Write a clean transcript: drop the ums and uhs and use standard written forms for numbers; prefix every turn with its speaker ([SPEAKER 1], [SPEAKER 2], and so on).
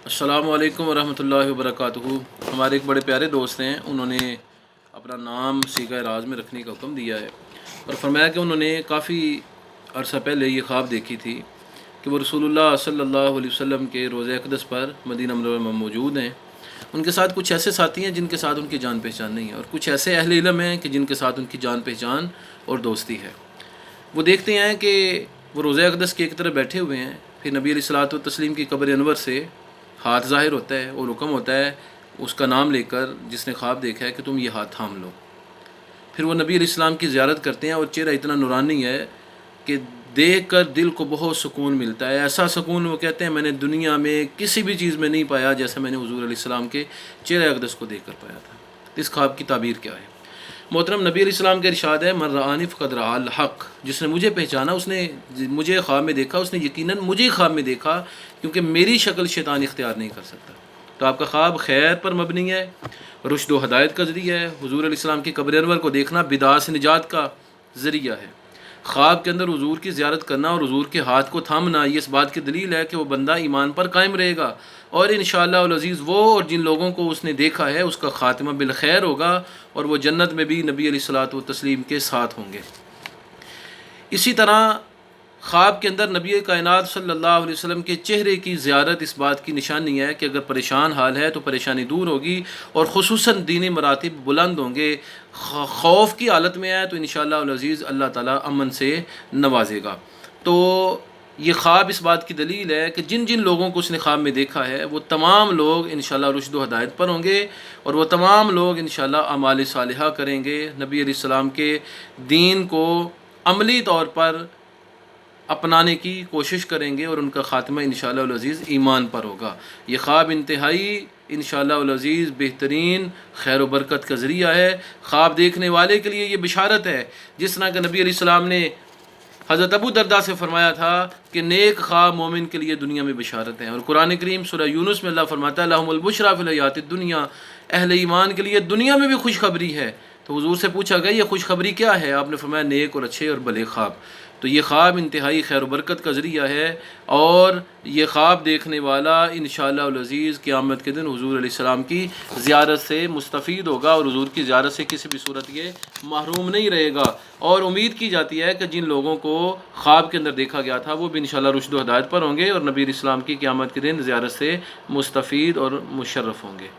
[SPEAKER 1] السلام علیکم ورحمۃ اللہ وبرکاتہ۔ ہمارے ایک بڑے پیارے دوست ہیں، انہوں نے اپنا نام صیغہ راز میں رکھنے کا حکم دیا ہے اور فرمایا کہ انہوں نے کافی عرصہ پہلے یہ خواب دیکھی تھی کہ وہ رسول اللہ صلی اللہ علیہ وسلم کے روضہ اقدس پر مدینہ منورہ میں موجود ہیں۔ ان کے ساتھ کچھ ایسے ساتھی ہیں جن کے ساتھ ان کی جان پہچان نہیں ہے، اور کچھ ایسے اہل علم ہیں کہ جن کے ساتھ ان کی جان پہچان اور دوستی ہے۔ وہ دیکھتے ہیں کہ وہ روضہ اقدس کے ایک طرف بیٹھے ہوئے ہیں، پھر نبی علیہ الصلوۃ والتسلیم کی قبر انور سے ہاتھ ظاہر ہوتا ہے اور حکم ہوتا ہے اس کا نام لے کر جس نے خواب دیکھا ہے کہ تم یہ ہاتھ تھام لو۔ پھر وہ نبی علیہ السلام کی زیارت کرتے ہیں اور چہرہ اتنا نورانی ہے کہ دیکھ کر دل کو بہت سکون ملتا ہے۔ ایسا سکون وہ کہتے ہیں میں نے دنیا میں کسی بھی چیز میں نہیں پایا جیسا میں نے حضور علیہ السلام کے چہرہ اقدس کو دیکھ کر پایا تھا۔ اس خواب کی تعبیر کیا ہے؟ محترم، نبی علیہ السلام کا ارشاد ہے من رآنی فقد رأى الحق، جس نے مجھے پہچانا اس نے مجھے خواب میں دیکھا، اس نے یقیناً مجھے خواب میں دیکھا، کیونکہ میری شکل شیطان اختیار نہیں کر سکتا۔ تو آپ کا خواب خیر پر مبنی ہے، رشد و ہدایت کا ذریعہ ہے۔ حضور علیہ السلام کی قبر انور کو دیکھنا بدعات سے نجات کا ذریعہ ہے۔ خواب کے اندر حضور کی زیارت کرنا اور حضور کے ہاتھ کو تھامنا یہ اس بات کی دلیل ہے کہ وہ بندہ ایمان پر قائم رہے گا، اور انشاءاللہ العزیز وہ اور جن لوگوں کو اس نے دیکھا ہے اس کا خاتمہ بالخیر ہوگا، اور وہ جنت میں بھی نبی علیہ الصلوۃ والتسلیم کے ساتھ ہوں گے۔ اسی طرح خواب کے اندر نبی کائنات صلی اللہ علیہ وسلم کے چہرے کی زیارت اس بات کی نشانی ہے کہ اگر پریشان حال ہے تو پریشانی دور ہوگی، اور خصوصاً دینی مراتب بلند ہوں گے۔ خوف کی حالت میں ہے تو انشاءاللہ العزیز اللہ تعالیٰ امن سے نوازے گا۔ تو یہ خواب اس بات کی دلیل ہے کہ جن جن لوگوں کو اس نے خواب میں دیکھا ہے وہ تمام لوگ انشاءاللہ رشد و ہدایت پر ہوں گے، اور وہ تمام لوگ انشاءاللہ اعمال صالحہ کریں گے، نبی علیہ السلام کے دین کو عملی طور پر اپنانے کی کوشش کریں گے، اور ان کا خاتمہ انشاءاللہ العزیز ایمان پر ہوگا۔ یہ خواب انتہائی انشاءاللہ العزیز بہترین خیر و برکت کا ذریعہ ہے۔ خواب دیکھنے والے کے لیے یہ بشارت ہے، جس طرح کہ نبی علیہ السلام نے حضرت ابو درداء سے فرمایا تھا کہ نیک خواب مومن کے لیے دنیا میں بشارت ہیں، اور قرآن کریم سورہ یونس میں اللہ فرماتا ہے لہم البشریٰ فی الحیاۃ الدنیا، اہل ایمان کے لیے دنیا میں بھی خوشخبری ہے۔ تو حضور سے پوچھا گیا یہ خوشخبری کیا ہے؟ آپ نے فرمایا نیک اور اچھے اور بھلے خواب۔ تو یہ خواب انتہائی خیر و برکت کا ذریعہ ہے، اور یہ خواب دیکھنے والا انشاءاللہ العزیز قیامت کے دن حضور علیہ السلام کی زیارت سے مستفید ہوگا، اور حضور کی زیارت سے کسی بھی صورت یہ محروم نہیں رہے گا۔ اور امید کی جاتی ہے کہ جن لوگوں کو خواب کے اندر دیکھا گیا تھا وہ بھی انشاءاللہ رشد و ہدایت پر ہوں گے، اور نبی علیہ السلام کی قیامت کے دن زیارت سے مستفید اور مشرف ہوں گے۔